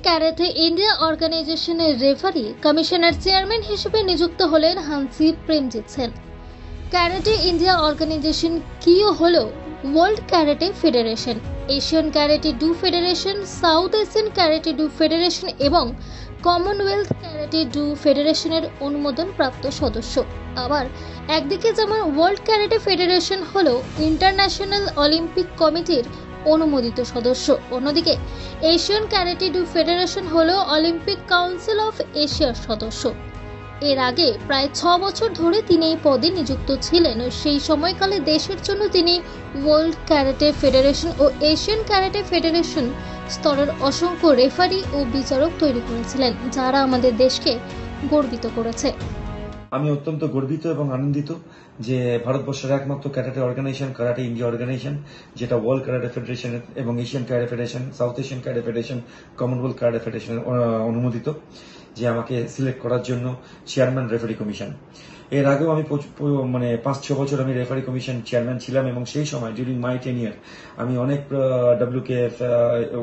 Karate India অর্গানাইজেশনের referee কমিশনের chairman হিসেবে নিযুক্ত হলেন hanshi Premjit Sen. Karate India organisation কিও হলো world karate federation, Asian karate do federation, South Asian karate do federation এবং কমনওয়েলথ ক্যারাটে ডু ফেডারেশনের অনুমোদন প্রাপ্ত সদস্য। আবার একদিকে যেমন ওয়ার্ল্ড ক্যারাটে ফেডারেশন হলো ইন্টারন্যাশনাল অলিম্পিক কমিটির অনুমোদিত সদস্য, অন্যদিকে এশিয়ান ক্যারাটে ডু ফেডারেশন হলো অলিম্পিক কাউন্সিল অফ এশিয়ার সদস্য। এর আগে প্রায় 6 বছর ধরে তিনি এই পদে নিযুক্ত ছিলেন। সেই সময়কালে দেশের জন্য তিনি ওয়ার্ল্ড ক্যারাটে ফেডারেশন ও এশিয়ান ক্যারাটে ফেডারেশন স্তরের অসংখ্য রেফারি ও বিচারক তৈরি করেছিলেন, যারা আমাদের দেশকে গর্বিত করেছে। আমি অত্যন্ত গর্বিত এবং আনন্দিত যে ভারতবর্ষের একমাত্র karate organisation karate India organisation, যেটা ওয়ার্ল্ড ক্যারাটে ফেডারেশন এবং Asian karate federation, South Asian karate federation, commonwealth karate ফেডারেশনের অনুমোদিত, যে আমাকে সিলেক্ট করার জন্য চেয়ারম্যান রেফারি কমিশন। এর আগেও আমি 5-6 বছর আমি রেফারি কমিশন চেয়ারম্যান ছিলাম এবং সেই সময় ডিউরিং মাই টেনিয়ার আমি অনেক WKF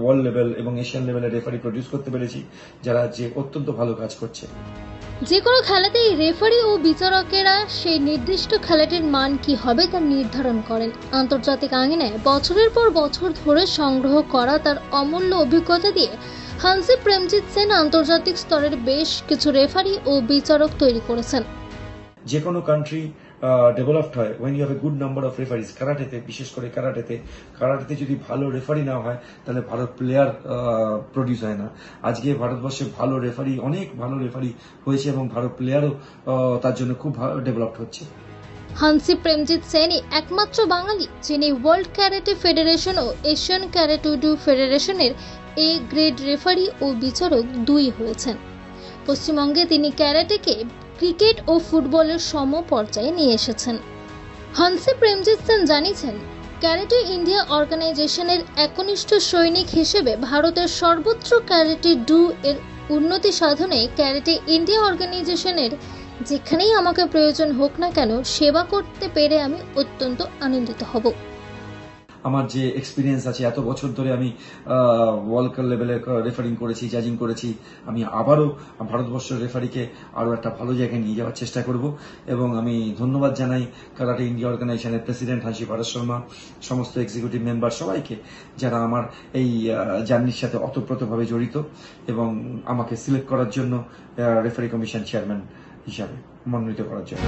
ওয়ার্ল্ড লেভেল এবং এশিয়ান লেভেলের রেফারি প্রডিউস করতে পেরেছি, যারা যে অত্যন্ত ভালো কাজ করছে। যে কোনো খেলাতেই রেফারি ও বিচারকেরা সেই নির্দিষ্ট খেলাটির মান কি হবে তা নির্ধারণ করেন। আন্তর্জাতিক আঙিনায় বছরের পর বছর ধরে সংগ্রহ করা তার অমূল্য অভিজ্ঞতা দিয়ে হানসি প্রেমজিৎ সেন আন্তর্জাতিক স্তরের বেশ কিছু রেফারি ও বিচারক তৈরি করেছেন। যে কোনো কান্ট্রি ডেভেলপড হয় when you have a good number of referees. কারাটেতে, বিশেষ করে কারাটেতে যদি ভালো রেফারি না হয় তাহলে ভালো প্লেয়ার প্রডিউস হয় না। আজকে ভারতবর্ষে ভালো রেফারি, অনেক ভালো রেফারি হয়েছে এবং ভালো প্লেয়ারও তার জন্য খুব ডেভেলপড হচ্ছে। হানসি প্রেমজিৎ সেনই একমাত্র বাঙালি যিনি ওয়ার্ল্ড ক্যারাটে ফেডারেশন ও এশিয়ান ক্যারাটে ডু ফেডারেশনের এ গ্রেড রেফারি ও বিচারক দুই হয়েছেন। পশ্চিমবঙ্গে তিনি ক্যারাটেকে ক্রিকেট ও ফুটবলের সম পর্যায়ে নিয়ে এসেছেন। হানসি প্রেমজিৎ সেন জানিয়েছেন, ক্যারাটে ইন্ডিয়া অর্গানাইজেশনের একনিষ্ঠ সৈনিক হিসেবে ভারতের সর্বত্র ক্যারাটে ডু এর উন্নতি সাধনে ক্যারাটে ইন্ডিয়া অর্গানাইজেশনের যেখানেই আমাকে প্রয়োজন হোক না কেন সেবা করতে পেরে আমি অত্যন্ত আনন্দিত হব। আমার যে এক্সপিরিয়েন্স আছে, এত বছর ধরে আমি ওয়ার্ল্ড লেভেলে রেফারিং করেছি, জাজিং করেছি, আমি আবারও ভারতবর্ষের রেফারিকে আরও একটা ভালো জায়গায় নিয়ে যাওয়ার চেষ্টা করব। এবং আমি ধন্যবাদ জানাই ক্যারাটে ইন্ডিয়া অর্গানাইজেশনের প্রেসিডেন্ট হানসি ভারত শর্মা, সমস্ত এক্সিকিউটিভ মেম্বার সবাইকে, যারা আমার এই জার্নির সাথে অতপ্রতভাবে জড়িত এবং আমাকে সিলেক্ট করার জন্য রেফারি কমিশন চেয়ারম্যান হিসাবে মনোনীত করার জন্য।